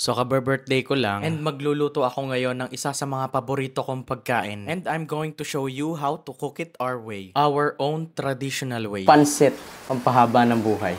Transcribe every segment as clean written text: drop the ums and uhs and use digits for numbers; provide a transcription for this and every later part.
So ka-birthday ko lang and magluluto ako ngayon ng isa sa mga paborito kong pagkain. And I'm going to show you how to cook it our way. Our own traditional way. Pansit, pampahaba ng buhay.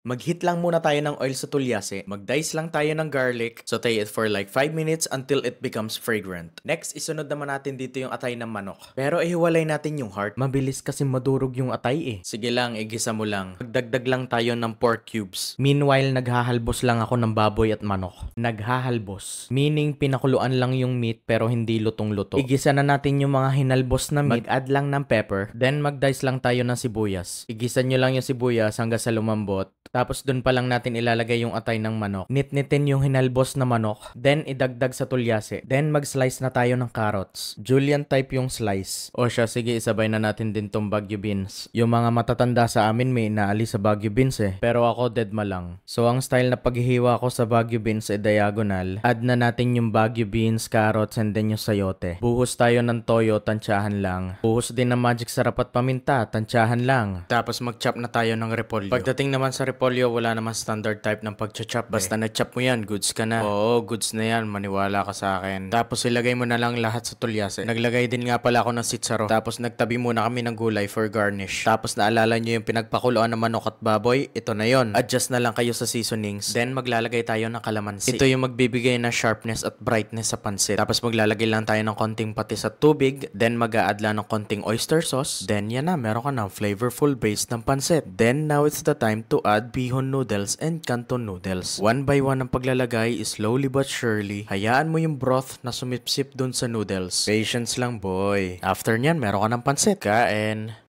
Mag-heat lang muna tayo ng oil sa tulyase, mag-dice lang tayo ng garlic, saute it for like 5 minutes until it becomes fragrant. Next, isunod naman natin dito yung atay ng manok. Pero ihiwalay natin yung heart, mabilis kasi madurog yung atay eh. Sige lang, igisa mo lang. Magdagdag lang tayo ng pork cubes. Meanwhile, naghahalbos lang ako ng baboy at manok. Naghahalbos, meaning pinakuluan lang yung meat pero hindi lutong-luto. Igisa na natin yung mga hinalbos na meat, mag-add lang ng pepper, then mag-dice lang tayo ng sibuyas. Igisa nyo lang yung sibuyas hanggang sa lumambot. Tapos dun pa lang natin ilalagay yung atay ng manok. Nitnitin yung hinalbos na manok. Then idagdag sa tulyase. Then mag-slice na tayo ng carrots. Julian type yung slice. O siya, sige isabay na natin din tong Baguio beans. Yung mga matatanda sa amin may inaalis sa Baguio beans eh. Pero ako deadma lang. So ang style na paghihiwa ko sa Baguio beans ay diagonal. Add na natin yung Baguio beans, carrots, and then yung sayote. Buhos tayo ng toyo, tansyahan lang. Buhos din ng magic sarap at paminta, tansyahan lang. Tapos mag-chop na tayo ng repolyo. Pagdating naman sa repolyo, wala naman standard type ng pag-chop. Basta na-chop mo yan, goods ka na. Oo, goods na yan, maniwala ka sa akin. Tapos ilagay mo na lang lahat sa tulyase. Naglagay din nga pala ako ng sitsaro. Tapos nagtabi muna kami ng gulay for garnish. Tapos naalala nyo yung pinagpakuluan ng manok at baboy? Ito na yon. Adjust na lang kayo sa seasonings. Then maglalagay tayo ng kalamansi. Ito yung magbibigay ng sharpness at brightness sa pansit. Tapos maglalagay lang tayo ng konting patis at tubig. Then mag-a-add lang ng konting oyster sauce. Then yan na, meron ka ng flavorful base ng pansit. Then now it's the time to add bihon noodles and canton noodles. One by one ang paglalagay, slowly but surely. Hayaan mo yung broth na sumipsip dun sa noodles. Patience lang boy. After nyan, meron ka ng pansit. Kain.